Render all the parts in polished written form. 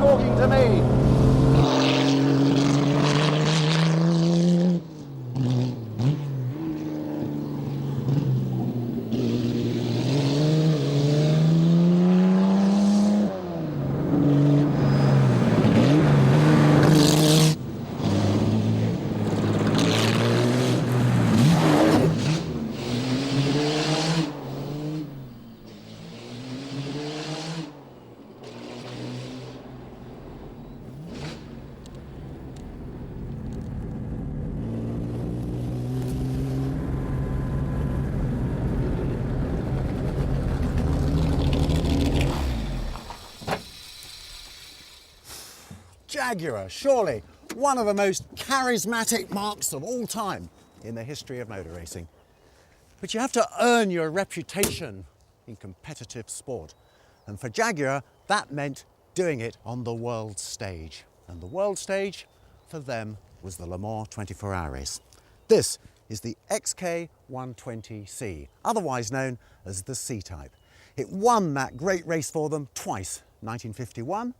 talking to me. Jaguar, surely one of the most charismatic marques of all time in the history of motor racing. But you have to earn your reputation in competitive sport. And for Jaguar, that meant doing it on the world stage. And the world stage, for them, was the Le Mans 24-hour race. This is the XK120C, otherwise known as the C-Type. It won that great race for them twice, 1951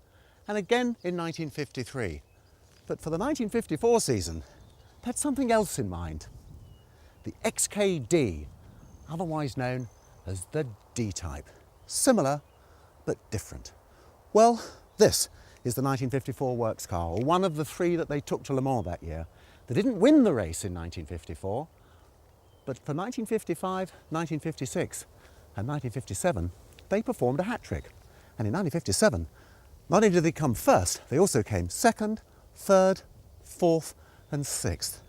and again in 1953. But for the 1954 season, they had something else in mind. The XKD, otherwise known as the D-Type. Similar, but different. Well, this is the 1954 works car, or one of the three that they took to Le Mans that year. They didn't win the race in 1954, but for 1955, 1956 and 1957, they performed a hat-trick. And in 1957, not only did they come first, they also came second, third, fourth and sixth.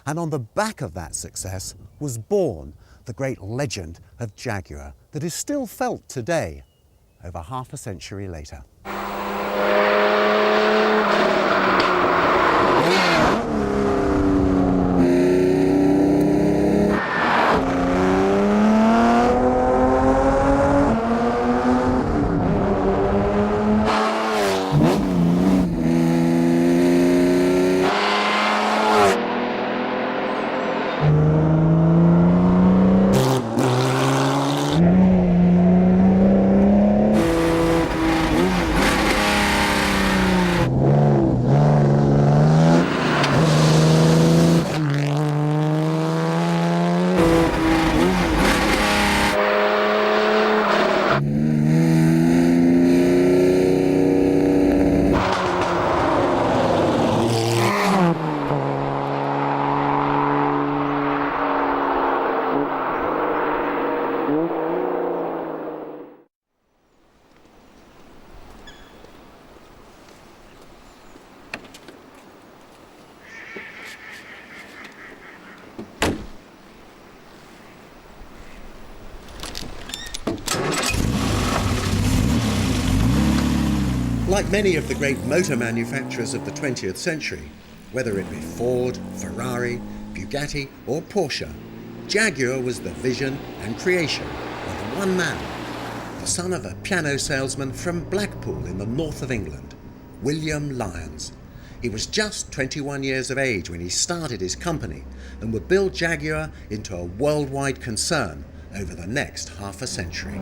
And on the back of that success was born the great legend of Jaguar that is still felt today, over half a century later. Like many of the great motor manufacturers of the 20th century, whether it be Ford, Ferrari, Bugatti or Porsche, Jaguar was the vision and creation of one man, the son of a piano salesman from Blackpool in the north of England, William Lyons. He was just 21 years of age when he started his company and would build Jaguar into a worldwide concern over the next half a century.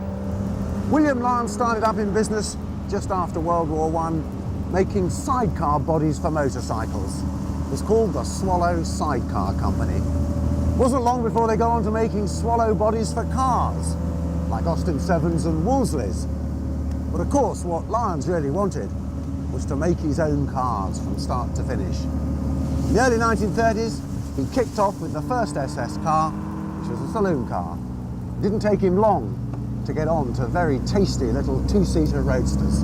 William Lyons started up in business just after World War I, making sidecar bodies for motorcycles. It was called the Swallow Sidecar Company. It wasn't long before they got on to making swallow bodies for cars, like Austin 7s and Wolseleys. But of course, what Lyons really wanted was to make his own cars from start to finish. In the early 1930s, he kicked off with the first SS car, which was a saloon car. It didn't take him long to get on to very tasty little two-seater roadsters.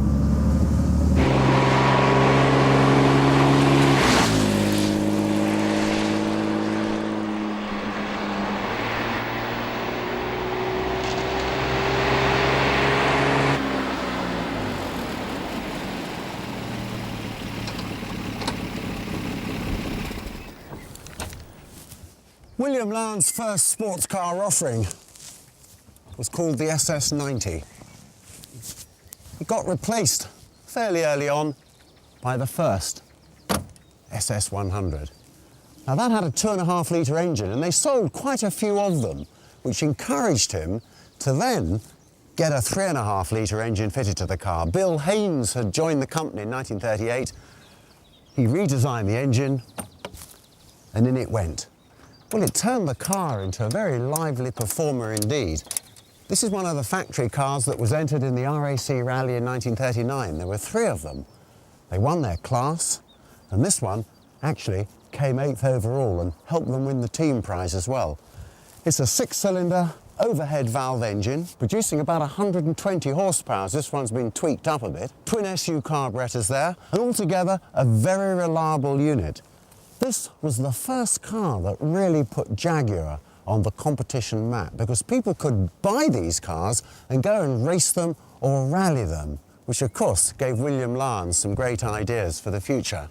William Lyons' first sports car offering was called the SS90. It got replaced fairly early on by the first SS100. Now that had a 2.5 litre engine and they sold quite a few of them, which encouraged him to then get a 3.5 litre engine fitted to the car. Bill Haynes had joined the company in 1938. He redesigned the engine, and in it went. Well, it turned the car into a very lively performer indeed. This is one of the factory cars that was entered in the RAC Rally in 1939. There were 3 of them. They won their class, and this one actually came 8th overall and helped them win the team prize as well. It's a 6-cylinder overhead valve engine, producing about 120 horsepower. This one's been tweaked up a bit. Twin SU carburetors there, and altogether a very reliable unit. This was the first car that really put Jaguar on the competition map, because people could buy these cars and go and race them or rally them, which of course gave William Lance some great ideas for the future.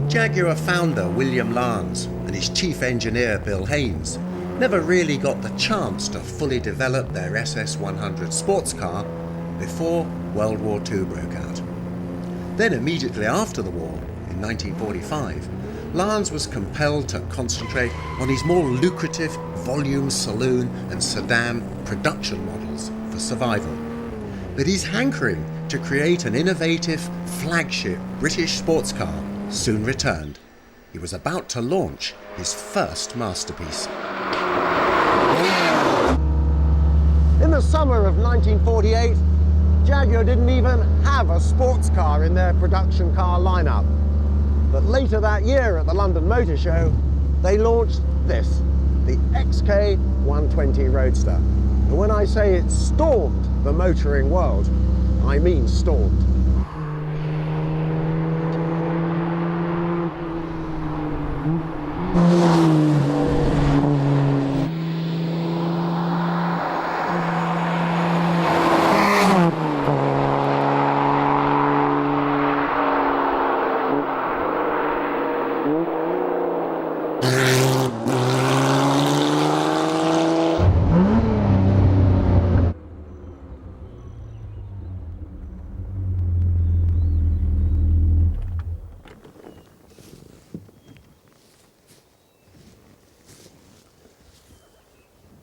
Jaguar founder William Lance and his chief engineer Bill Haynes never really got the chance to fully develop their SS100 sports car before World War II broke out. Then immediately after the war, in 1945, Lance was compelled to concentrate on his more lucrative volume saloon and sedan production models for survival. But his hankering to create an innovative flagship British sports car soon returned. He was about to launch his first masterpiece. In the summer of 1948, Jaguar didn't even have a sports car in their production car lineup. But later that year at the London Motor Show, they launched this, the XK120 Roadster. And when I say it stormed the motoring world, I mean stormed.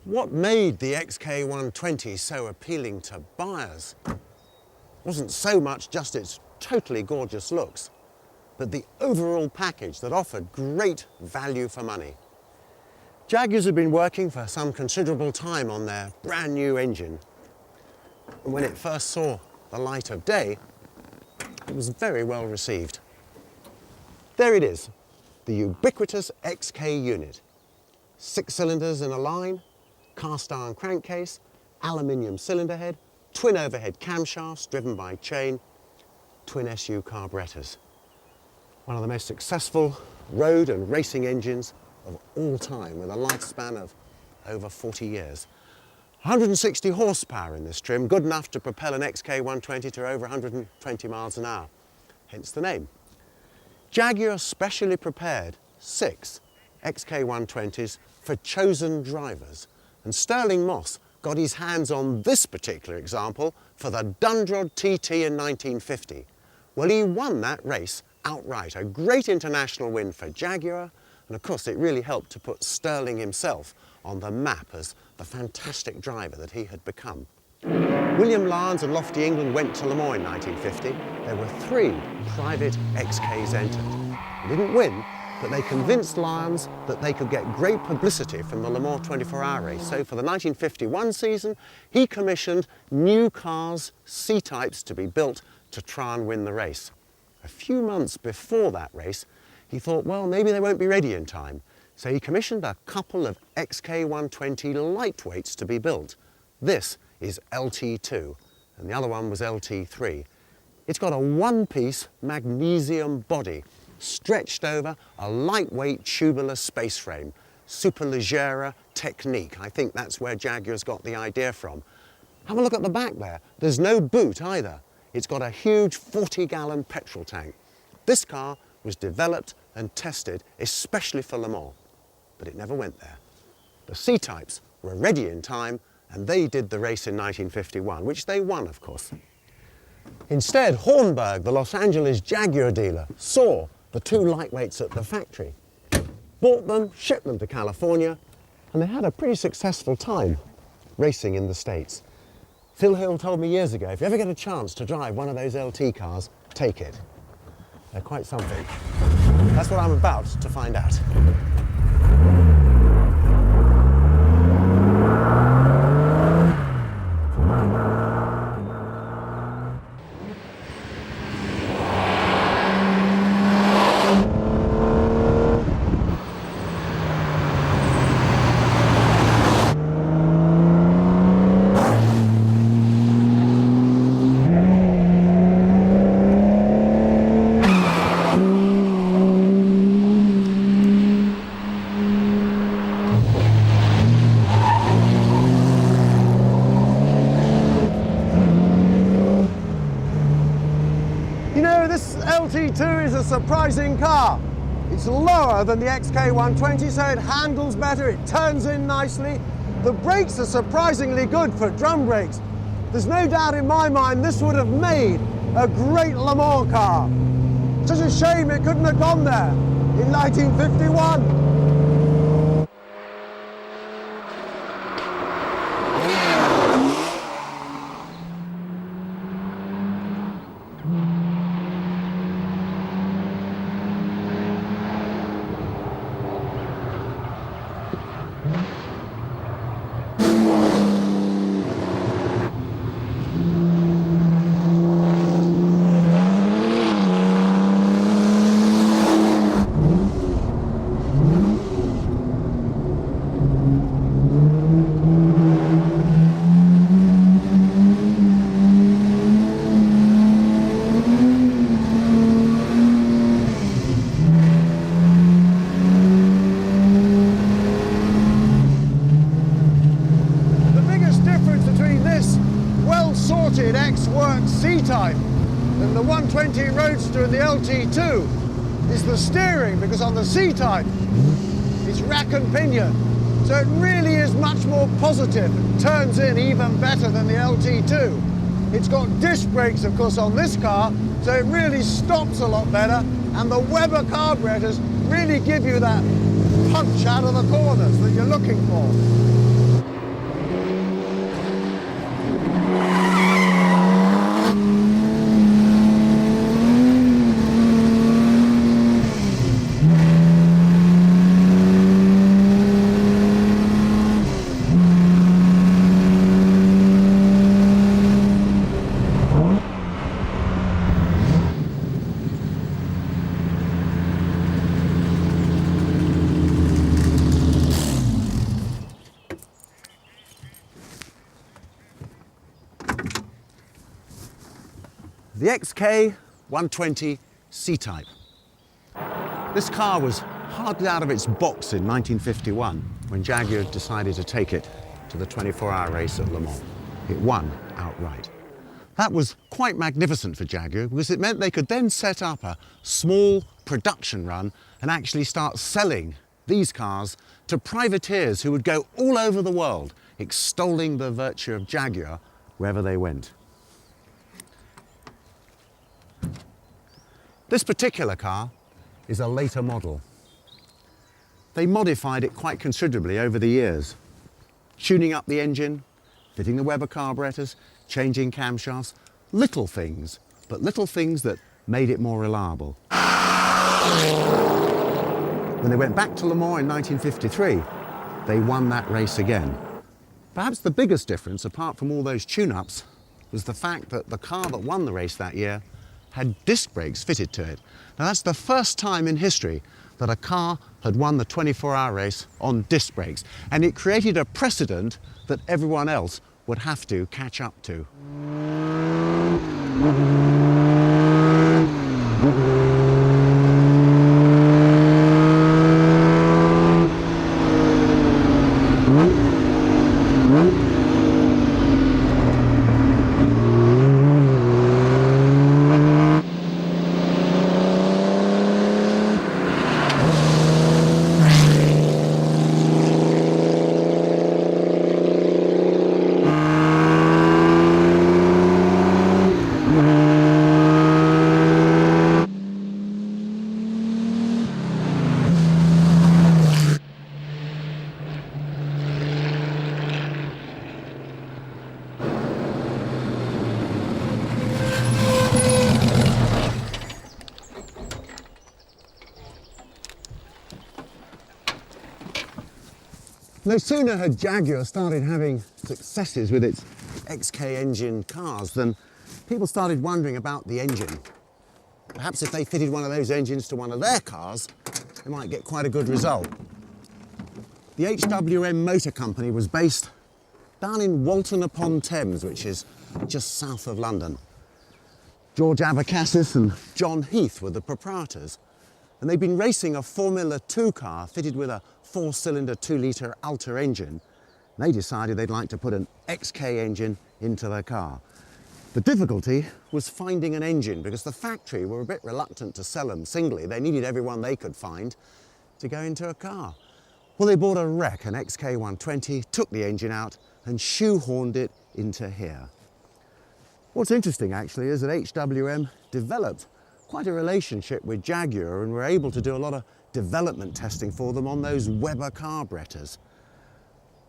What made the XK120 so appealing to buyers wasn't so much just its totally gorgeous looks, but the overall package that offered great value for money. Jaguars had been working for some considerable time on their brand new engine, and when it first saw the light of day, it was very well received. There it is, the ubiquitous XK unit. 6 cylinders in a line, cast iron crankcase, aluminium cylinder head, twin overhead camshafts driven by chain, twin SU carburetors. One of the most successful road and racing engines of all time, with a lifespan of over 40 years. 160 horsepower in this trim, good enough to propel an XK120 to over 120 miles an hour, hence the name. Jaguar specially prepared 6 XK120s for chosen drivers, and Sterling Moss got his hands on this particular example for the Dundrod TT in 1950. Well, he won that race outright, a great international win for Jaguar, and of course it really helped to put Sterling himself on the map as the fantastic driver that he had become. William Lance and Lofty England went to Le Mans in 1950. There were 3 private XKs entered. They didn't win, but they convinced Lance that they could get great publicity from the Le Mans 24-hour race. So for the 1951 season, he commissioned new cars, C-types, to be built to try and win the race. A few months before that race, he thought, well, maybe they won't be ready in time. So he commissioned a couple of XK120 lightweights to be built. This is LT2, and the other one was LT3. It's got a one-piece magnesium body, stretched over a lightweight tubular space frame, superleggera technique. I think that's where Jaguar's got the idea from. Have a look at the back there. There's no boot either. It's got a huge 40-gallon petrol tank. This car was developed and tested especially for Le Mans, but it never went there. The C-types were ready in time, and they did the race in 1951, which they won, of course. Instead, Hornberg, the Los Angeles Jaguar dealer, saw the two lightweights at the factory, bought them, shipped them to California, and they had a pretty successful time racing in the States. Phil Hill told me years ago, if you ever get a chance to drive one of those LT cars, take it. They're quite something. That's what I'm about to find out. LT2 is a surprising car. It's lower than the XK120, so it handles better, it turns in nicely. The brakes are surprisingly good for drum brakes. There's no doubt in my mind this would have made a great Le Mans car. Such a shame it couldn't have gone there in 1951. C-Type and the 120 Roadster and the LT2 is the steering, because on the C-Type it's rack and pinion, so it really is much more positive and turns in even better than the LT2. It's got disc brakes, of course, on this car, so it really stops a lot better, and the Weber carburetors really give you that punch out of the corners that you're looking for. The XK120 C-Type. This car was hardly out of its box in 1951 when Jaguar decided to take it to the 24-hour race at Le Mans. It won outright. That was quite magnificent for Jaguar because it meant they could then set up a small production run and actually start selling these cars to privateers who would go all over the world extolling the virtue of Jaguar wherever they went. This particular car is a later model. They modified it quite considerably over the years, tuning up the engine, fitting the Weber carburetors, changing camshafts, little things, but little things that made it more reliable. When they went back to Le Mans in 1953, they won that race again. Perhaps the biggest difference, apart from all those tune-ups, was the fact that the car that won the race that year had disc brakes fitted to it. Now that's the first time in history that a car had won the 24-hour race on disc brakes, and it created a precedent that everyone else would have to catch up to. No sooner had Jaguar started having successes with its XK engine cars than people started wondering about the engine. Perhaps if they fitted one of those engines to one of their cars, they might get quite a good result. The HWM Motor Company was based down in Walton-upon-Thames, which is just south of London. George Abacassis and John Heath were the proprietors, and they'd been racing a Formula 2 car fitted with a 4-cylinder 2-litre Alta engine. And they decided they'd like to put an XK engine into their car. The difficulty was finding an engine because the factory were a bit reluctant to sell them singly. They needed everyone they could find to go into a car. Well, they bought a wreck, an XK120, took the engine out and shoehorned it into here. What's interesting actually is that HWM developed quite a relationship with Jaguar and were able to do a lot of development testing for them on those Weber carburetors.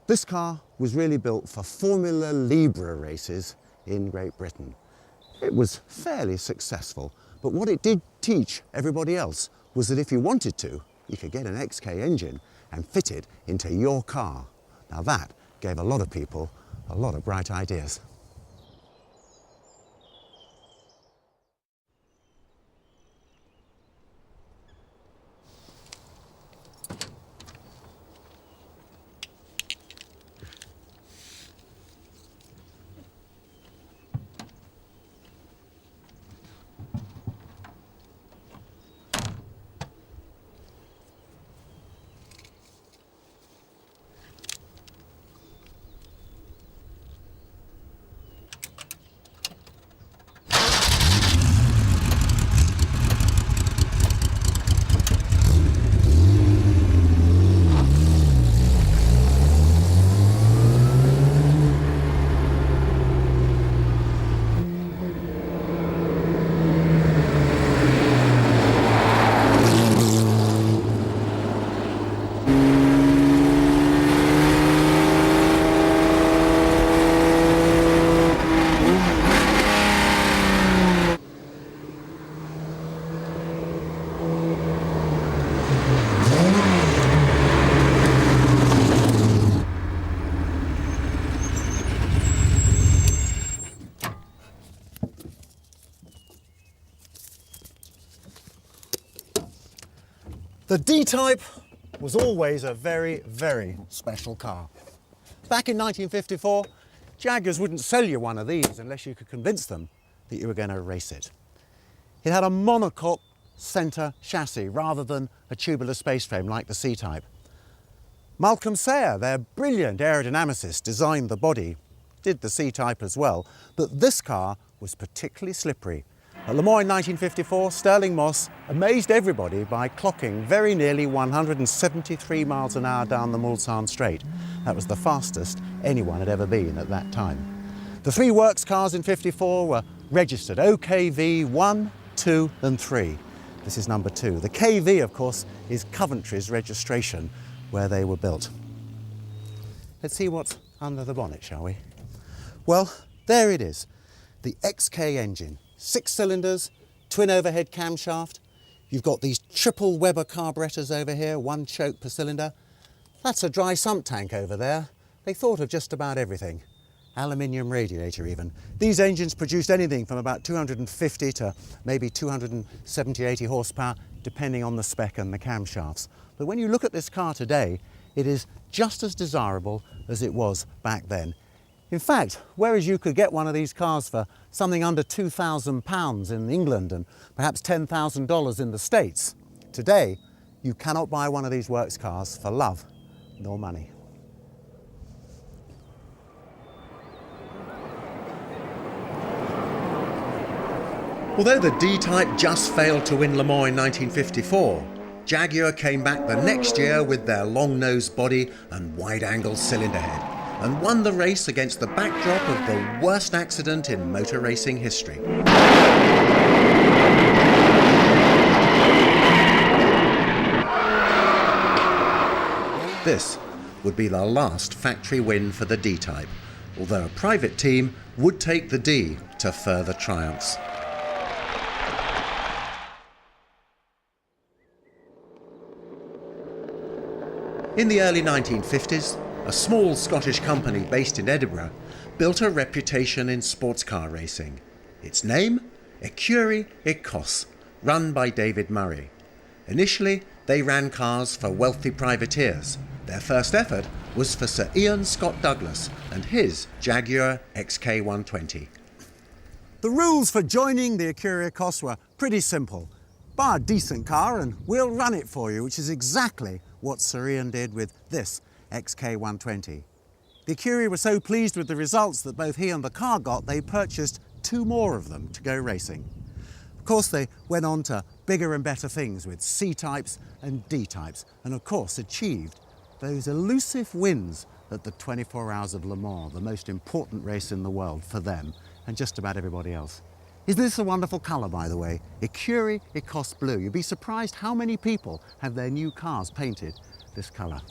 This car was really built for Formula Libre races in Great Britain. It was fairly successful, but what it did teach everybody else was that if you wanted to, you could get an XK engine and fit it into your car. Now that gave a lot of people a lot of bright ideas. The D-Type was always a very, very special car. Back in 1954, Jaguars wouldn't sell you one of these unless you could convince them that you were going to race it. It had a monocoque centre chassis rather than a tubular space frame like the C-Type. Malcolm Sayer, their brilliant aerodynamicist, designed the body, did the C-Type as well, but this car was particularly slippery. At Le Mans in 1954, Stirling Moss amazed everybody by clocking very nearly 173 miles an hour down the Mulsanne Straight. That was the fastest anyone had ever been at that time. The three works cars in 54 were registered OKV 1, 2 and 3. This is number 2. The KV, of course, is Coventry's registration where they were built. Let's see what's under the bonnet, shall we? Well, there it is, the XK engine. 6 cylinders, twin overhead camshaft. You've got these triple Weber carburetors over here, 1 choke per cylinder. That's a dry sump tank over there. They thought of just about everything. Aluminium radiator even. These engines produced anything from about 250 to maybe 270, 80 horsepower, depending on the spec and the camshafts. But when you look at this car today, it is just as desirable as it was back then. In fact, whereas you could get one of these cars for something under £2,000 in England and perhaps $10,000 in the States, today you cannot buy one of these works cars for love nor money. Although the D-Type just failed to win Le Mans in 1954, Jaguar came back the next year with their long-nosed body and wide-angle cylinder head, and won the race against the backdrop of the worst accident in motor racing history. This would be the last factory win for the D-Type, although a private team would take the D to further triumphs. In the early 1950s, a small Scottish company based in Edinburgh, built a reputation in sports car racing. Its name? Écurie Écosse, run by David Murray. Initially, they ran cars for wealthy privateers. Their first effort was for Sir Ian Scott Douglas and his Jaguar XK120. The rules for joining the Écurie Écosse were pretty simple. Buy a decent car and we'll run it for you, which is exactly what Sir Ian did with this XK120. The Écurie were so pleased with the results that both he and the car got, they purchased 2 more of them to go racing. Of course, they went on to bigger and better things with C-types and D-types, and of course achieved those elusive wins at the 24 Hours of Le Mans, the most important race in the world for them and just about everybody else. Isn't this a wonderful colour, by the way? Écurie Écosse blue. You'd be surprised how many people have their new cars painted this colour.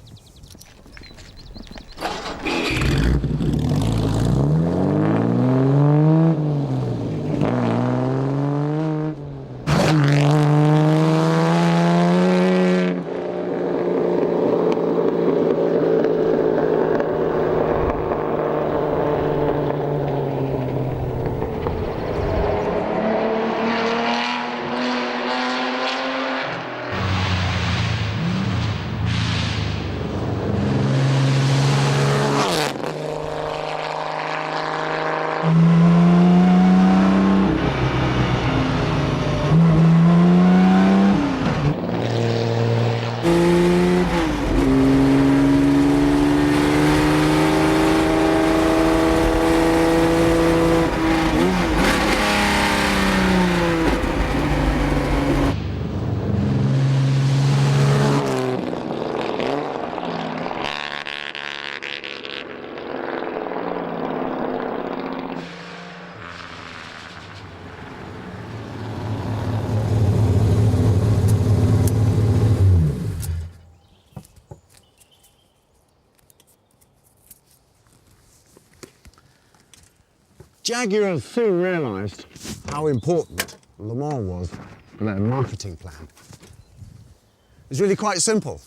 Jaguar soon realised how important Le Mans was for their marketing plan. It was really quite simple.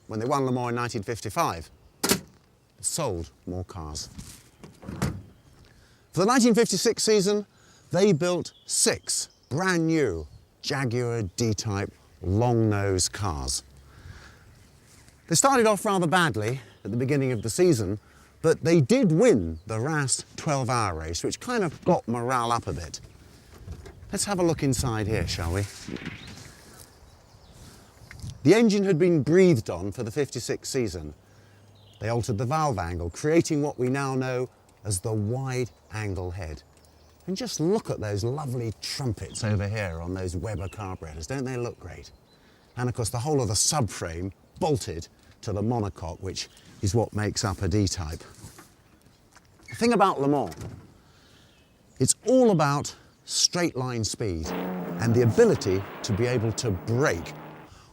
When they won Le Mans in 1955, it sold more cars. For the 1956 season, they built 6 brand new Jaguar D-type long-nose cars. They started off rather badly at the beginning of the season, but they did win the last 12-hour race, which kind of got morale up a bit. Let's have a look inside here, shall we? The engine had been breathed on for the 56 season. They altered the valve angle, creating what we now know as the wide-angle head. And just look at those lovely trumpets over here on those Weber carburetors. Don't they look great? And of course, the whole of the subframe bolted to the monocoque, which is what makes up a D-type. The thing about Le Mans, it's all about straight line speed and the ability to be able to brake.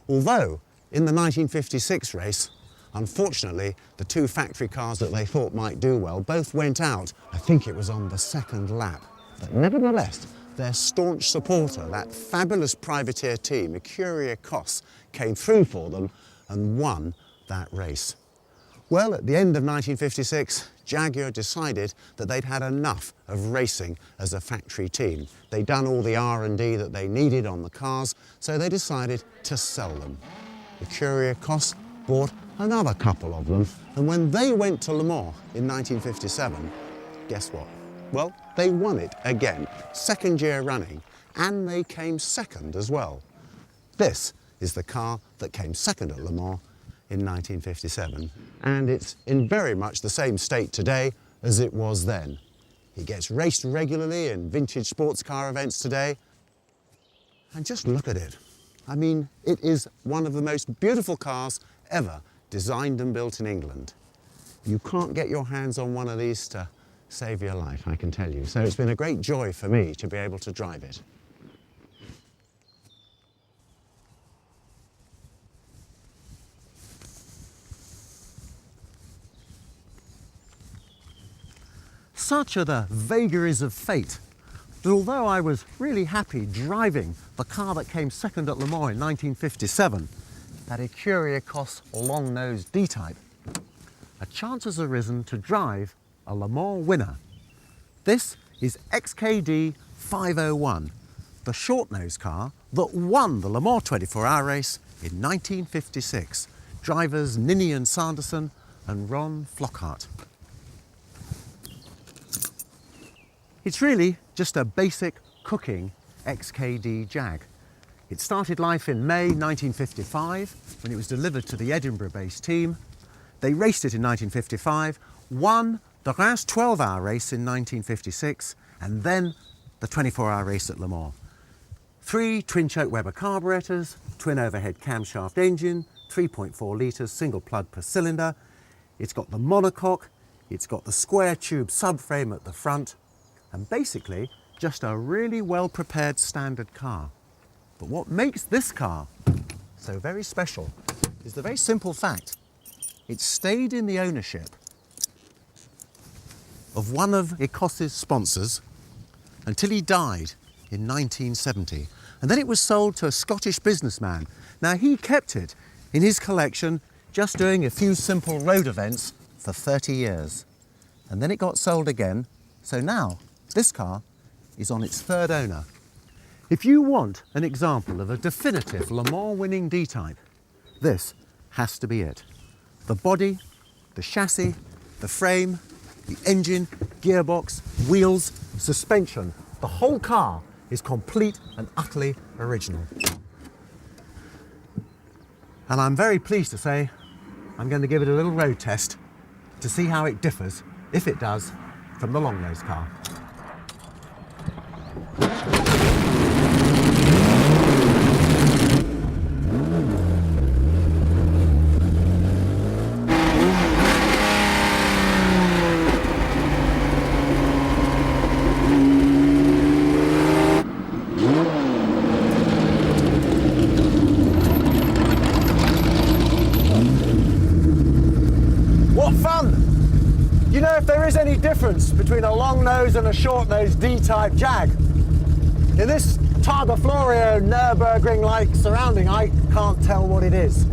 Although in the 1956 race, unfortunately, the 2 factory cars that they thought might do well both went out. I think it was on the 2nd lap. But nevertheless, their staunch supporter, that fabulous privateer team, Écurie Écosse, came through for them and won that race. Well, at the end of 1956, Jaguar decided that they'd had enough of racing as a factory team. They'd done all the R&D that they needed on the cars, so they decided to sell them. Écurie Écosse bought another couple of them, and when they went to Le Mans in 1957, guess what? Well, they won it again, 2nd year running, and they came 2nd as well. This is the car that came 2nd at Le Mans in 1957, and it's in very much the same state today as it was then. It gets raced regularly in vintage sports car events today, and just look at it. I mean, it is one of the most beautiful cars ever designed and built in England. You can't get your hands on one of these to save your life, I can tell you. So it's been a great joy for me to be able to drive it. Such are the vagaries of fate that although I was really happy driving the car that came 2nd at Le Mans in 1957, that Écurie Écosse long-nosed D-type, a chance has arisen to drive a Le Mans winner. This is XKD 501, the short-nose car that won the Le Mans 24-hour race in 1956. Drivers Ninian Sanderson and Ron Flockhart. It's really just a basic cooking XKD Jag. It started life in May 1955 when it was delivered to the Edinburgh-based team. They raced it in 1955, won the Reims 12-hour race in 1956, and then the 24-hour race at Le Mans. 3 twin-choke Weber carburetors, twin overhead camshaft engine, 3.4 litres, single plug per cylinder. It's got the monocoque, it's got the square tube subframe at the front, and basically just a really well-prepared standard car. But what makes this car so very special is the very simple fact it stayed in the ownership of one of Ecos's sponsors until he died in 1970. And then it was sold to a Scottish businessman. Now, he kept it in his collection, just doing a few simple road events for 30 years. And then it got sold again, so now this car is on its 3rd owner. If you want an example of a definitive Le Mans winning D-type, this has to be it. The body, the chassis, the frame, the engine, gearbox, wheels, suspension, the whole car is complete and utterly original. And I'm very pleased to say I'm going to give it a little road test to see how it differs, if it does, from the long-nose car. What fun! You know if there is any difference between a long-nose and a short-nose D-type Jag? In this Targa Florio Nürburgring-like surrounding, I can't tell what it is.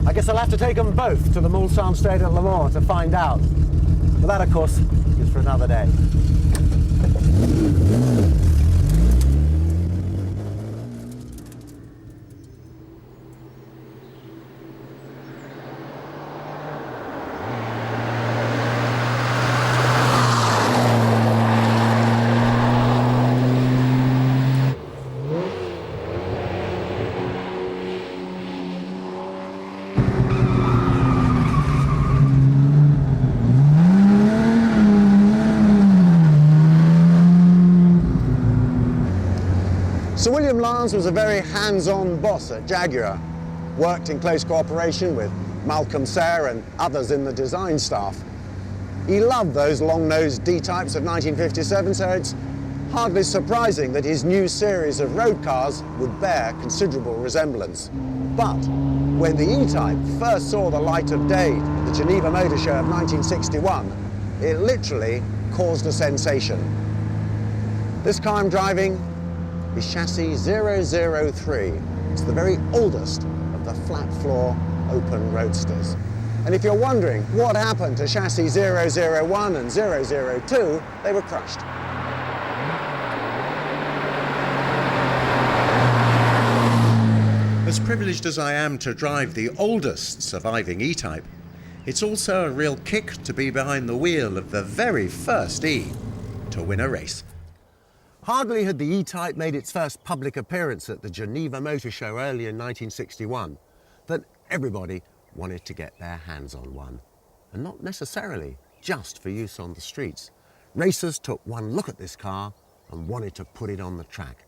I guess I'll have to take them both to the Mulsanne Stade at Le Mans to find out. But that, of course, is for another day. Sir William Lance was a very hands-on boss at Jaguar, worked in close cooperation with Malcolm Sayre and others in the design staff. He loved those long-nosed D-types of 1957, so it's hardly surprising that his new series of road cars would bear considerable resemblance. But when the E-Type first saw the light of day at the Geneva Motor Show of 1961, it literally caused a sensation. This car I'm driving is chassis 003. It's the very oldest of the flat floor open roadsters. And if you're wondering what happened to chassis 001 and 002, they were crushed. As privileged as I am to drive the oldest surviving E-Type, it's also a real kick to be behind the wheel of the very first E to win a race. Hardly had the E-Type made its first public appearance at the Geneva Motor Show early in 1961 that everybody wanted to get their hands on one. And not necessarily just for use on the streets. Racers took one look at this car and wanted to put it on the track.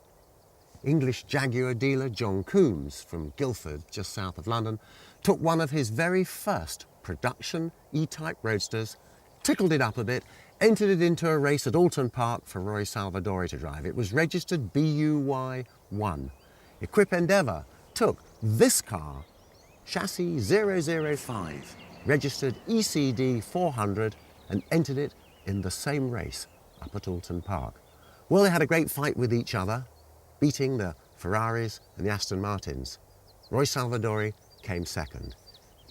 English Jaguar dealer John Coombs from Guildford, just south of London, took one of his very first production E-Type roadsters, tickled it up a bit, entered it into a race at Alton Park for Roy Salvadori to drive. It was registered BUY1. Equip Endeavour took this car, chassis 005, registered ECD 400, and entered it in the same race up at Alton Park. Well, they had a great fight with each other, beating the Ferraris and the Aston Martins. Roy Salvadori came second.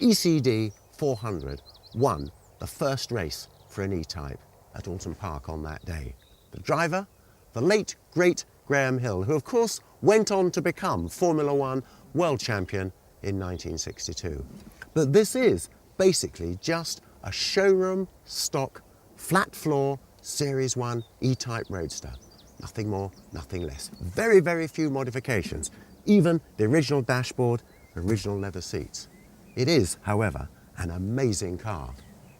ECD 400 won the first race for an E-Type at Alton Park on that day. The driver, the late, great Graham Hill, who of course went on to become Formula One world champion in 1962. But this is basically just a showroom stock, flat floor, Series 1 E-Type Roadster. Nothing more, nothing less. Very, very few modifications. Even the original dashboard, original leather seats. It is, however, an amazing car.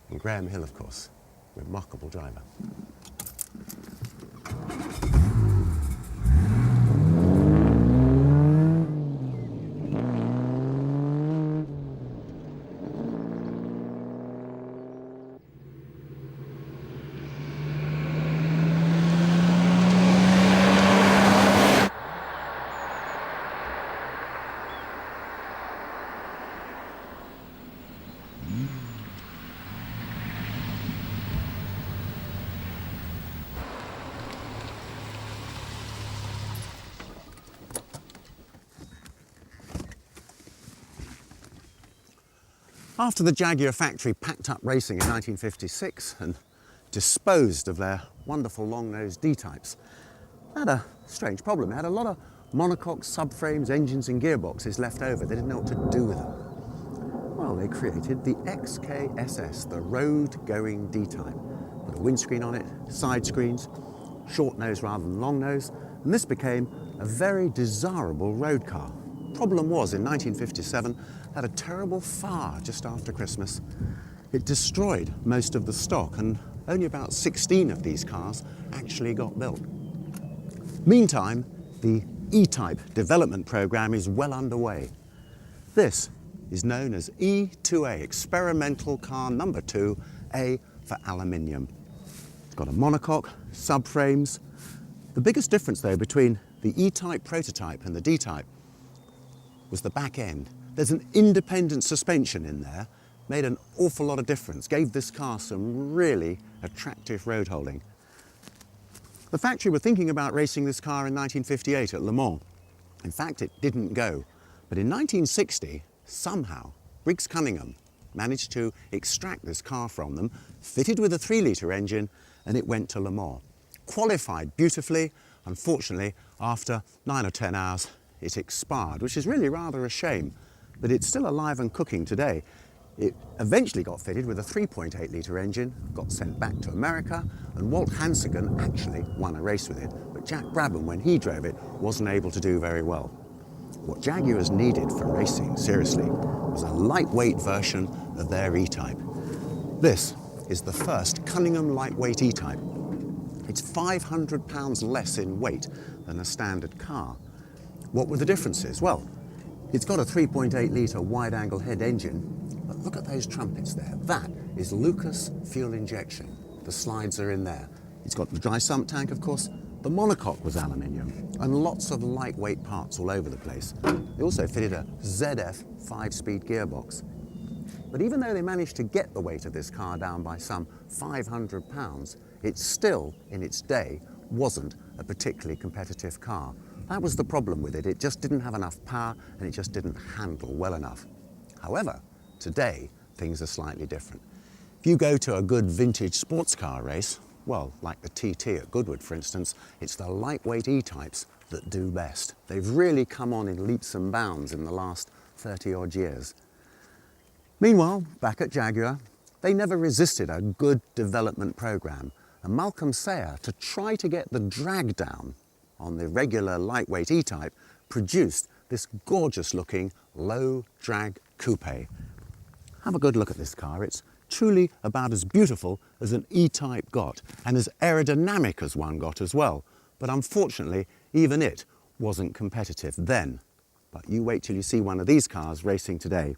And Graham Hill, of course, remarkable driver. After the Jaguar factory packed up racing in 1956 and disposed of their wonderful long-nosed D-types, they had a strange problem. They had a lot of monocoques, subframes, engines and gearboxes left over. They didn't know what to do with them. Well, they created the XKSS, the road-going D-type. Put a windscreen on it, side screens, short nose rather than long nose, and this became a very desirable road car. Problem was, in 1957, had a terrible fire just after Christmas. It destroyed most of the stock, and only about 16 of these cars actually got built. Meantime, the E-Type development program is well underway. This is known as E2A, Experimental Car Number 2, A for aluminium. It's got a monocoque, subframes. The biggest difference, though, between the E-Type prototype and the D-Type was the back end. There's an independent suspension in there, made an awful lot of difference, gave this car some really attractive road holding. The factory were thinking about racing this car in 1958 at Le Mans. In fact, it didn't go. But in 1960, somehow, Briggs Cunningham managed to extract this car from them, fitted with a 3-litre engine, and it went to Le Mans. Qualified beautifully. Unfortunately, after 9 or 10 hours, it expired, which is really rather a shame, but it's still alive and cooking today. It eventually got fitted with a 3.8-litre engine, got sent back to America, and Walt Hansigan actually won a race with it, but Jack Brabham, when he drove it, wasn't able to do very well. What Jaguars needed for racing, seriously, was a lightweight version of their E-Type. This is the first Cunningham lightweight E-Type. It's 500 pounds less in weight than a standard car. What were the differences? Well, it's got a 3.8-litre wide-angle head engine, but look at those trumpets there. That is Lucas fuel injection. The slides are in there. It's got the dry sump tank, of course. The monocoque was aluminium, and lots of lightweight parts all over the place. They also fitted a ZF 5-speed gearbox. But even though they managed to get the weight of this car down by some 500 pounds, it still, in its day, wasn't a particularly competitive car. That was the problem with it. It just didn't have enough power and it just didn't handle well enough. However, today, things are slightly different. If you go to a good vintage sports car race, well, like the TT at Goodwood, for instance, it's the lightweight E-Types that do best. They've really come on in leaps and bounds in the last 30-odd years. Meanwhile, back at Jaguar, they never resisted a good development program. And Malcolm Sayer, to try to get the drag down on the regular lightweight E-Type, produced this gorgeous-looking low-drag coupe. Have a good look at this car. It's truly about as beautiful as an E-Type got, and as aerodynamic as one got as well. But unfortunately, even it wasn't competitive then. But you wait till you see one of these cars racing today.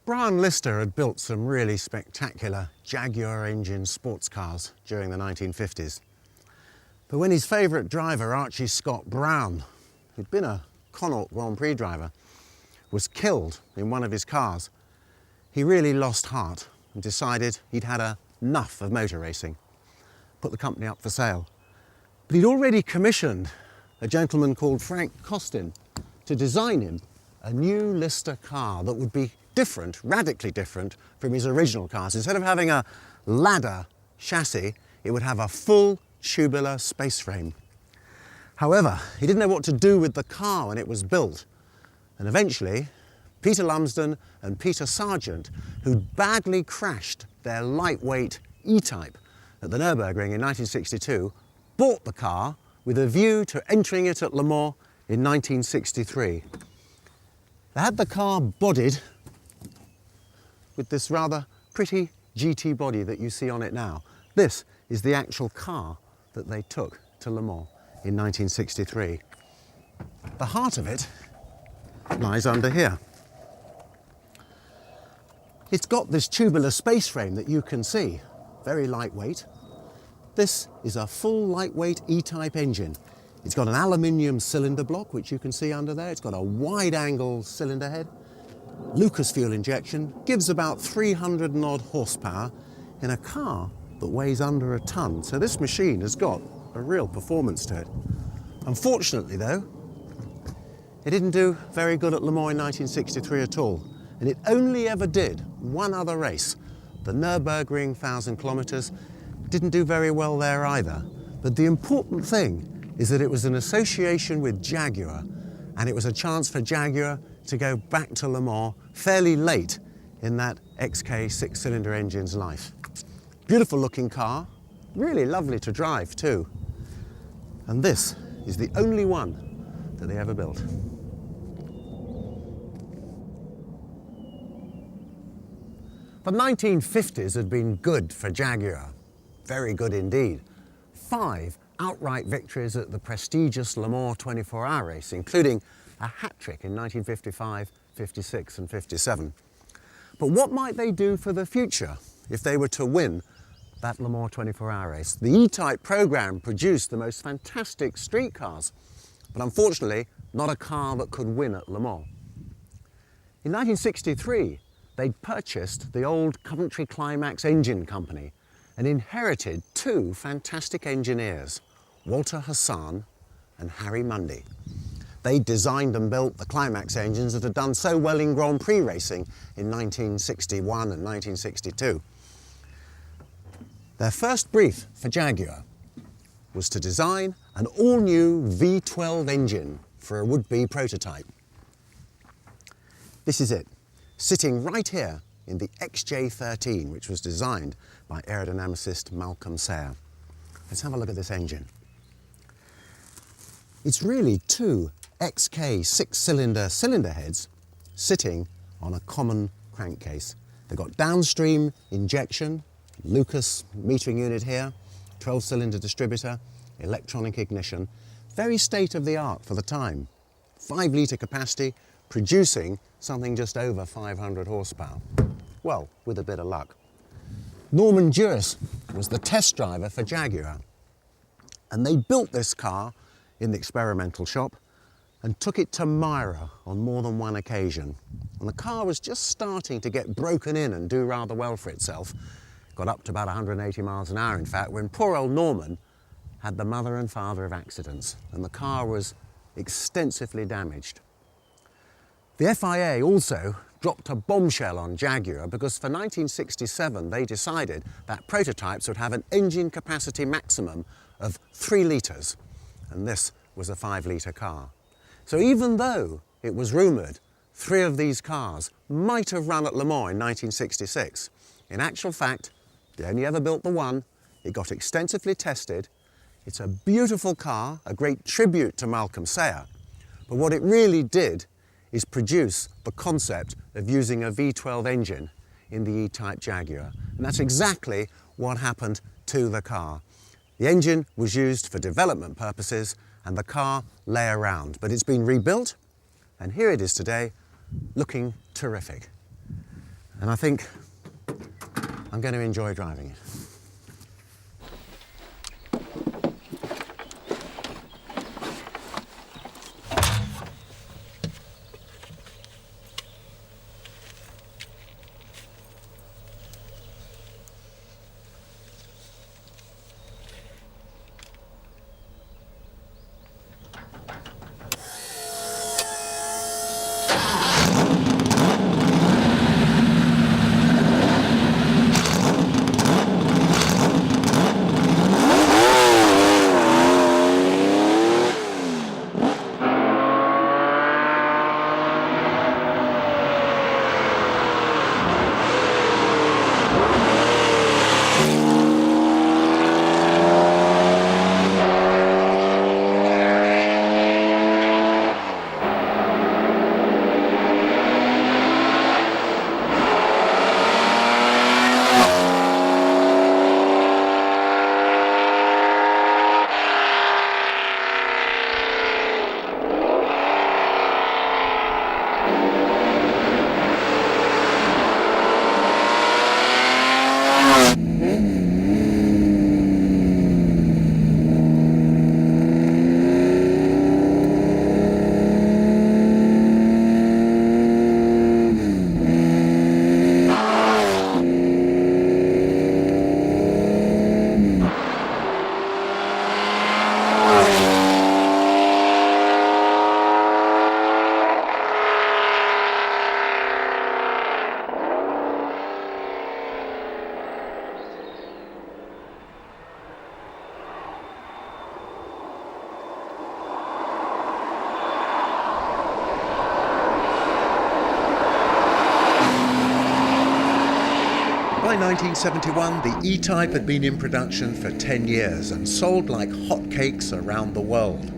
Brian Lister had built some really spectacular Jaguar engine sports cars during the 1950s. But when his favourite driver, Archie Scott Brown, who'd been a Connaught Grand Prix driver, was killed in one of his cars, he really lost heart and decided he'd had enough of motor racing, put the company up for sale. But he'd already commissioned a gentleman called Frank Costin to design him a new Lister car that would be different, radically different from his original cars. Instead of having a ladder chassis, it would have a full tubular space frame. However, he didn't know what to do with the car when it was built. And eventually, Peter Lumsden and Peter Sargent, who'd badly crashed their lightweight E-Type at the Nürburgring in 1962, bought the car with a view to entering it at Le Mans in 1963. They had the car bodied with this rather pretty GT body that you see on it now. This is the actual car that they took to Le Mans in 1963. The heart of it lies under here. It's got this tubular space frame that you can see, very lightweight. This is a full lightweight E-Type engine. It's got an aluminium cylinder block, which you can see under there. It's got a wide-angle cylinder head. Lucas fuel injection, gives about 300 and odd horsepower in a car that weighs under a ton. So this machine has got a real performance to it. Unfortunately though, it didn't do very good at Le Mans in 1963 at all. And it only ever did one other race, the Nürburgring 1,000 kilometers. Didn't do very well there either. But the important thing is that it was an association with Jaguar, and it was a chance for Jaguar to go back to Le Mans fairly late in that XK six-cylinder engine's life. Beautiful looking car, really lovely to drive too. And this is the only one that they ever built. The 1950s had been good for Jaguar, very good indeed. 5 outright victories at the prestigious Le Mans 24-hour race, including a hat-trick in 1955, 56 and 57. But what might they do for the future if they were to win that Le Mans 24-hour race? The E-Type program produced the most fantastic street cars, but unfortunately not a car that could win at Le Mans. In 1963, they'd purchased the old Coventry Climax Engine Company and inherited 2 fantastic engineers, Walter Hassan and Harry Mundy. They designed and built the Climax engines that had done so well in Grand Prix racing in 1961 and 1962. Their first brief for Jaguar was to design an all-new V12 engine for a would-be prototype. This is it, sitting right here in the XJ13, which was designed by aerodynamicist Malcolm Sayer. Let's have a look at this engine. It's really 2 XK six-cylinder cylinder heads sitting on a common crankcase. They've got downstream injection, Lucas metering unit here, 12-cylinder distributor, electronic ignition, very state-of-the-art for the time. 5-litre capacity, producing something just over 500 horsepower. Well, with a bit of luck. Norman Dewis was the test driver for Jaguar, and they built this car in the experimental shop and took it to Myra on more than one occasion. And the car was just starting to get broken in and do rather well for itself. Got up to about 180 miles an hour, in fact, when poor old Norman had the mother and father of accidents, and the car was extensively damaged. The FIA also dropped a bombshell on Jaguar because for 1967 they decided that prototypes would have an engine capacity maximum of 3 litres, and this was a 5-litre car. So even though it was rumoured 3 of these cars might have run at Le Mans in 1966, in actual fact they only ever built the one. It got extensively tested. It's a beautiful car, a great tribute to Malcolm Sayer, but what it really did is produce the concept of using a V12 engine in the E-Type Jaguar. And that's exactly what happened to the car. The engine was used for development purposes and the car lay around, but it's been rebuilt and here it is today, looking terrific. And I think I'm going to enjoy driving it. By 1971, the E-Type had been in production for 10 years and sold like hotcakes around the world,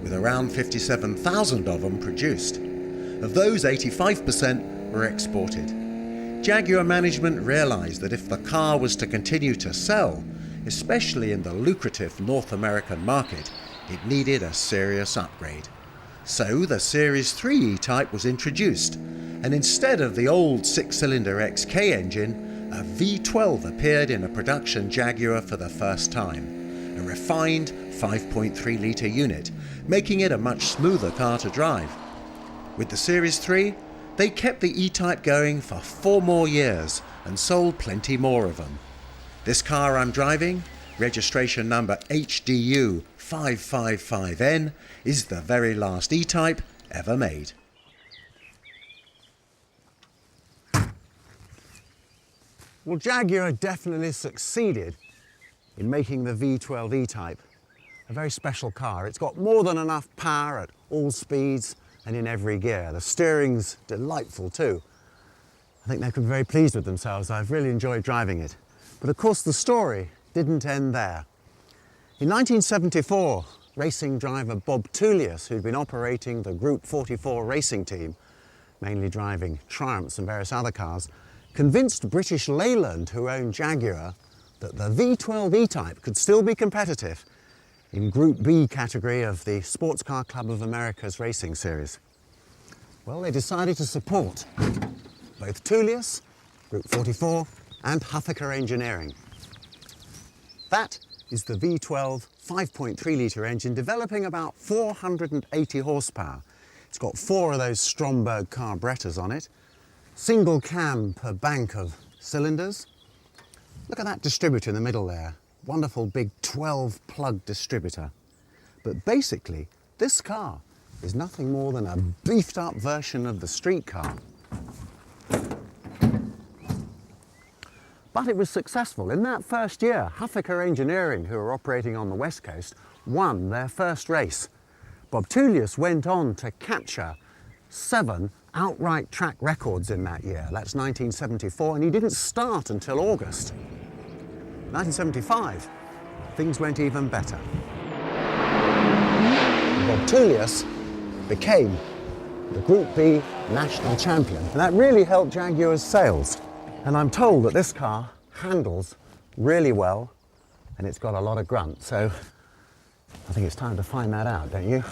with around 57,000 of them produced. Of those, 85% were exported. Jaguar management realized that if the car was to continue to sell, especially in the lucrative North American market, it needed a serious upgrade. So the Series 3 E-Type was introduced, and instead of the old 6-cylinder XK engine, a V12 appeared in a production Jaguar for the first time, a refined 5.3-litre unit, making it a much smoother car to drive. With the Series 3, they kept the E-Type going for 4 more years and sold plenty more of them. This car I'm driving, registration number HDU 555N, is the very last E-Type ever made. Well, Jaguar definitely succeeded in making the V12 E-Type a very special car. It's got more than enough power at all speeds and in every gear. The steering's delightful too. I think they could be very pleased with themselves. I've really enjoyed driving it. But of course the story didn't end there. In 1974, racing driver Bob Tullius, who'd been operating the Group 44 racing team, mainly driving Triumphs and various other cars, convinced British Leyland, who owned Jaguar, that the V12 E-Type could still be competitive in Group B category of the Sports Car Club of America's racing series. Well, they decided to support both Tullius, Group 44, and Huffaker Engineering. That is the V12 5.3-litre engine, developing about 480 horsepower. It's got 4 of those Stromberg carburetors on it, single cam per bank of cylinders. Look at that distributor in the middle there. Wonderful big 12-plug distributor. But basically, this car is nothing more than a beefed-up version of the street car. But it was successful. In that first year, Huffaker Engineering, who were operating on the West Coast, won their first race. Bob Tullius went on to capture 7 outright track records in that year. That's 1974, and he didn't start until August. 1975, things went even better. Bob Tullius became the Group B national champion, and that really helped Jaguar's sales. And I'm told that this car handles really well, and it's got a lot of grunt, so I think it's time to find that out, don't you?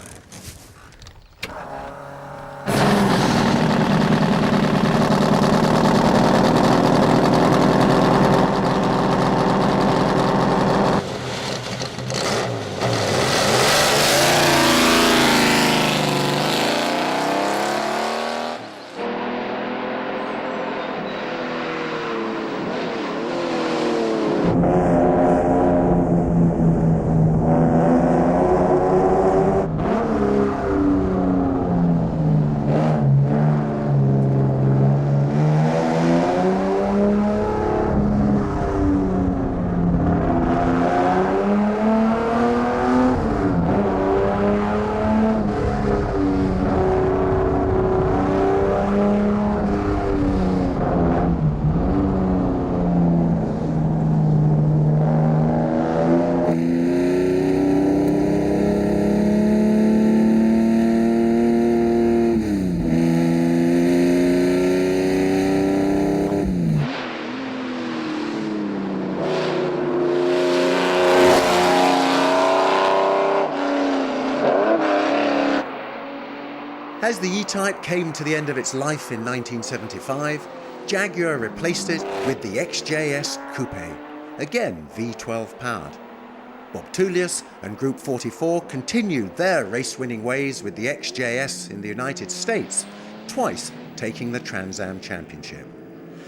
As the E-Type came to the end of its life in 1975, Jaguar replaced it with the XJS Coupe, again V12 powered. Bob Tullius and Group 44 continued their race-winning ways with the XJS in the United States, twice taking the Trans Am Championship.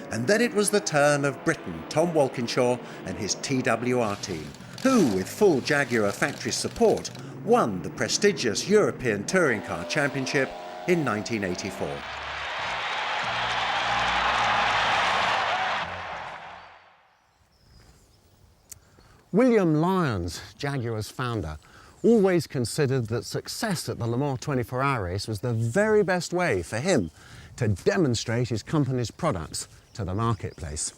And then it was the turn of Britain, Tom Walkinshaw and his TWR team, who, with full Jaguar factory support, won the prestigious European Touring Car Championship in 1984. William Lyons, Jaguar's founder, always considered that success at the Le Mans 24-hour race was the very best way for him to demonstrate his company's products to the marketplace.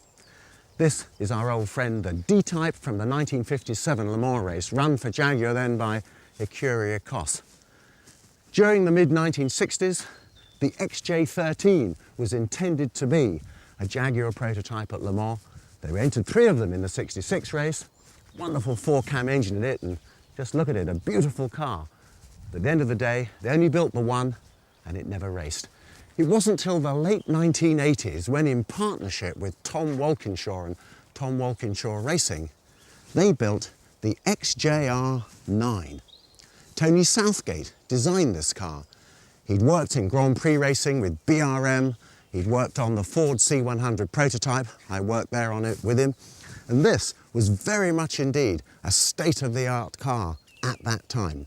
This is our old friend, the D-Type from the 1957 Le Mans race, run for Jaguar then by Ecurie Cos. During the mid-1960s, the XJ13 was intended to be a Jaguar prototype at Le Mans. They entered 3 of them in the 66 race. Wonderful 4-cam engine in it, and just look at it, a beautiful car. But at the end of the day, they only built the one, and it never raced. It wasn't till the late 1980s when, in partnership with Tom Walkinshaw and Tom Walkinshaw Racing, they built the XJR9. Tony Southgate designed this car. He'd worked in Grand Prix racing with BRM. He'd worked on the Ford C100 prototype. I worked there on it with him. And this was very much indeed a state-of-the-art car at that time.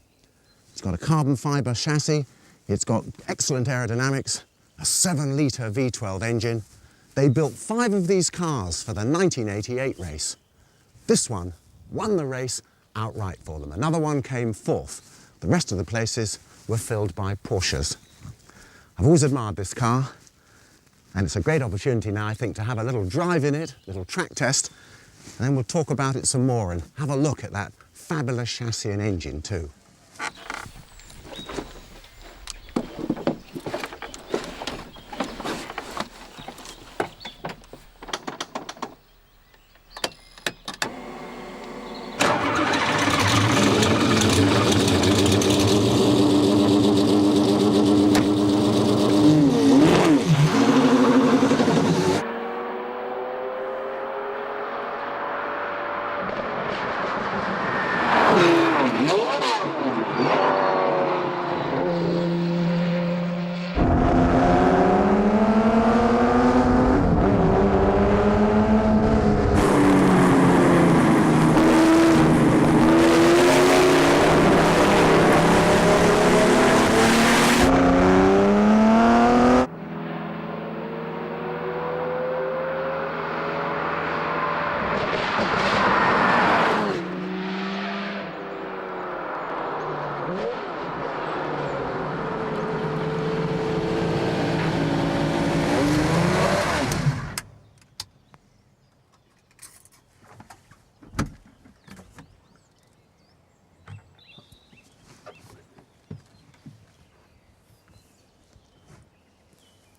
It's got a carbon fibre chassis. It's got excellent aerodynamics, a 7-litre V12 engine. They built 5 of these cars for the 1988 race. This one won the race outright for them. Another one came 4th. The rest of the places were filled by Porsches. I've always admired this car, and it's a great opportunity now, I think, to have a little drive in it, a little track test, and then we'll talk about it some more and have a look at that fabulous chassis and engine too.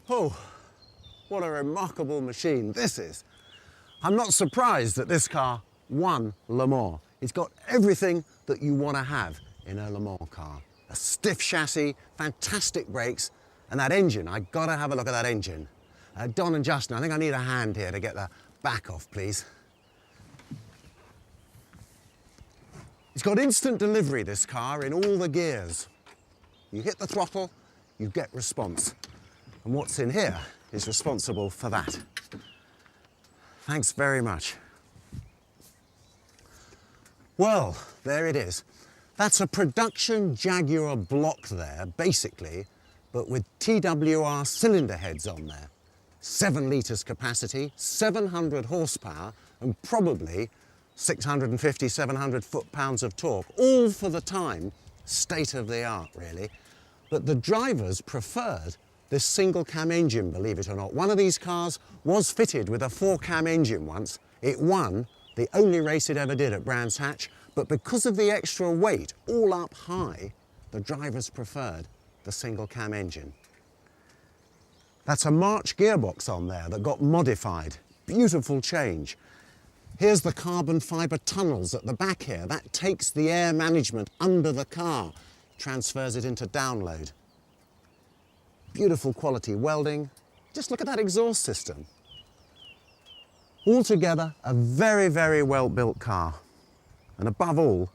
Oh, what a remarkable machine this is. I'm not surprised that this car won Le Mans. It's got everything that you want to have in a Le Mans car. A stiff chassis, fantastic brakes, and that engine, I've got to have a look at that engine. Don and Justin, I think I need a hand here to get the back off, please. It's got instant delivery, this car, in all the gears. You hit the throttle, you get response. And what's in here is responsible for that. Thanks very much. Well, there it is. That's a production Jaguar block there, basically, but with TWR cylinder heads on there. 7 litres capacity, 700 horsepower, and probably 650, 700 foot-pounds of torque, all for the time, state of the art, really. But the drivers preferred this single-cam engine, believe it or not. One of these cars was fitted with a 4-cam engine once. It won the only race it ever did at Brands Hatch, but because of the extra weight, all up high, the drivers preferred the single-cam engine. That's a March gearbox on there that got modified. Beautiful change. Here's the carbon fibre tunnels at the back here. That takes the air management under the car, transfers it into download. beautiful quality welding. Just look at that exhaust system. Altogether, a very, very well-built car. And above all,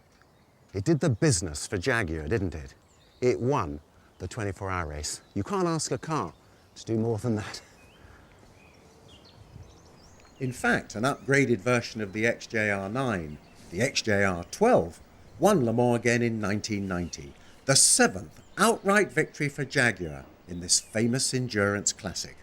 it did the business for Jaguar, didn't it? It won the 24-hour race. You can't ask a car to do more than that. In fact, an upgraded version of the XJR9, the XJR12, won Le Mans again in 1990, the 7th outright victory for Jaguar in this famous endurance classic.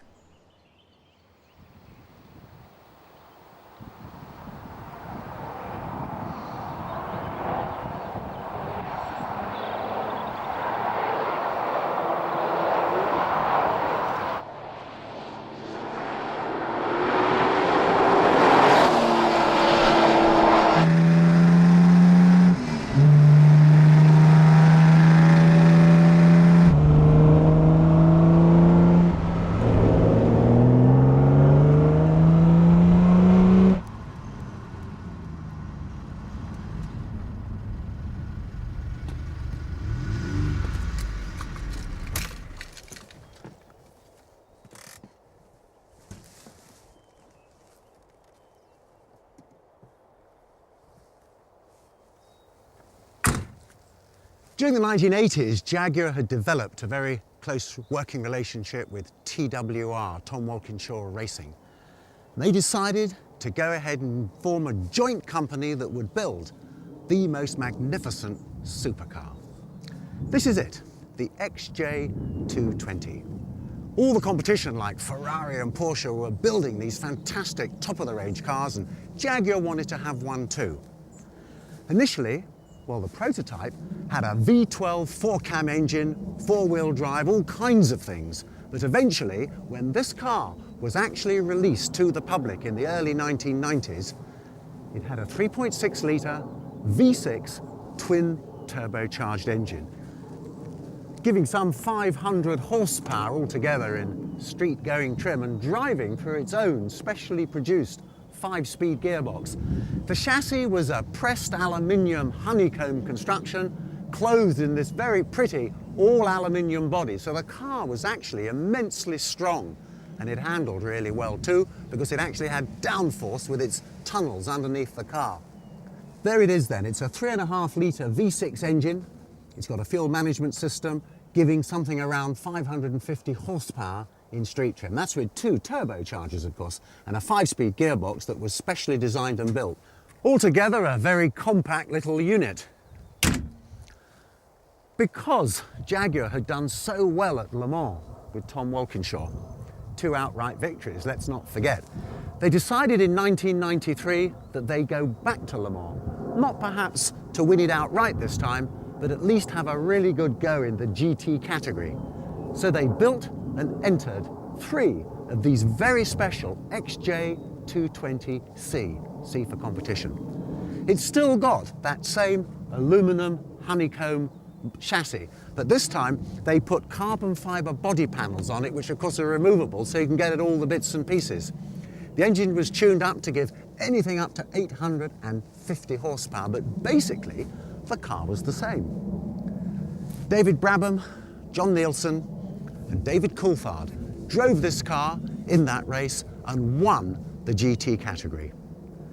During the 1980s, Jaguar had developed a very close working relationship with TWR, Tom Walkinshaw Racing. And they decided to go ahead and form a joint company that would build the most magnificent supercar. This is it, the XJ220. All the competition like Ferrari and Porsche were building these fantastic top-of-the-range cars, and Jaguar wanted to have one too. Initially, well, the prototype had a V12 4-cam engine, 4-wheel drive, all kinds of things. But eventually, when this car was actually released to the public in the early 1990s, it had a 3.6-litre V6 twin turbocharged engine, giving some 500 horsepower altogether in street-going trim and driving through its own specially produced 5-speed gearbox. The chassis was a pressed aluminium honeycomb construction, clothed in this very pretty all-aluminium body. So the car was actually immensely strong, and it handled really well too, because it actually had downforce with its tunnels underneath the car. There it is then. It's a 3.5-litre V6 engine. It's got a fuel management system, giving something around 550 horsepower in street trim. That's with 2 turbochargers, of course, and a 5-speed gearbox that was specially designed and built. Altogether, a very compact little unit. Because Jaguar had done so well at Le Mans with Tom Walkinshaw, 2 outright victories, let's not forget, they decided in 1993 that they go back to Le Mans, not perhaps to win it outright this time, but at least have a really good go in the GT category. So they built and entered 3 of these very special XJ220C, C for competition. It's still got that same aluminum honeycomb chassis, but this time they put carbon fibre body panels on it, which of course are removable, so you can get at all the bits and pieces. The engine was tuned up to give anything up to 850 horsepower, but basically the car was the same. David Brabham, John Nielsen and David Coulthard drove this car in that race and won the GT category.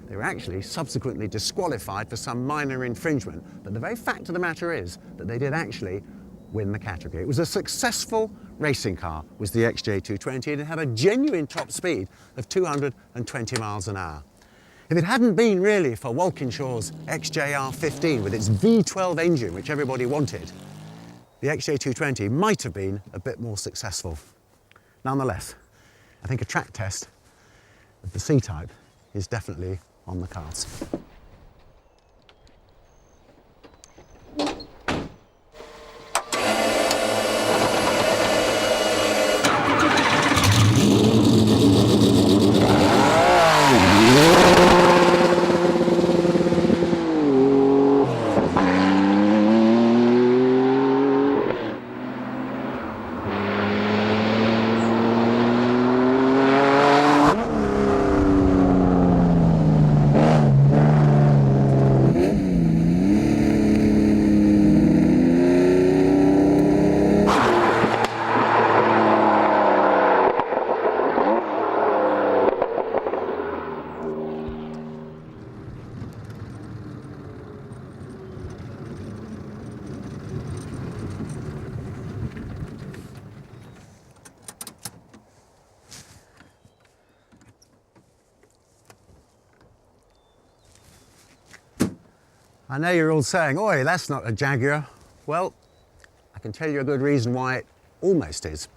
They were actually subsequently disqualified for some minor infringement, but the very fact of the matter is that they did actually win the category. It was a successful racing car, was the XJ220, and it had a genuine top speed of 220 miles an hour. If it hadn't been really for Walkinshaw's XJR15 with its V12 engine, which everybody wanted, the XJ220 might have been a bit more successful. Nonetheless, I think a track test of the C-Type is definitely on the cards. I know you're all saying, oi, that's not a Jaguar. Well, I can tell you a good reason why it almost is.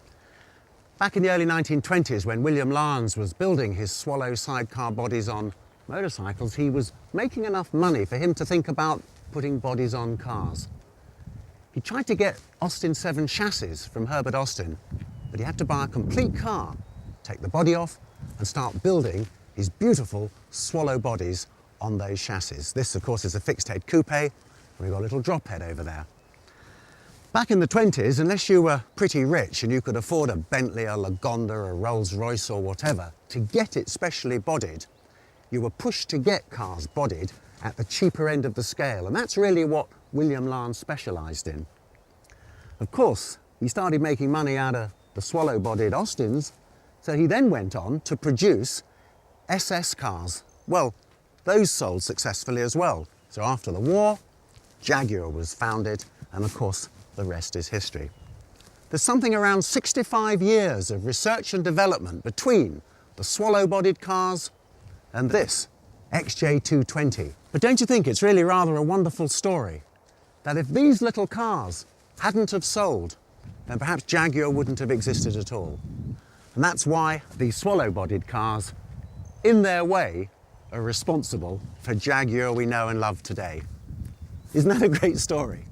Back in the early 1920s, when William Larnes was building his Swallow sidecar bodies on motorcycles, he was making enough money for him to think about putting bodies on cars. He tried to get Austin 7 chassis from Herbert Austin, but he had to buy a complete car, take the body off, and start building his beautiful Swallow bodies on those chassis. This, of course, is a fixed head coupe, and we've got a little drop head over there. Back in the 20s, unless you were pretty rich and you could afford a Bentley, a Lagonda, a Rolls Royce or whatever, to get it specially bodied, you were pushed to get cars bodied at the cheaper end of the scale, and that's really what William Larnes specialised in. Of course, he started making money out of the Swallow-bodied Austins, so he then went on to produce SS cars. Well, those sold successfully as well. So after the war, Jaguar was founded, and of course, the rest is history. There's something around 65 years of research and development between the Swallow-bodied cars and this XJ220. But don't you think it's really rather a wonderful story? That if these little cars hadn't have sold, then perhaps Jaguar wouldn't have existed at all. And that's why these Swallow-bodied cars, in their way, are responsible for Jaguar we know and love today. Isn't that a great story?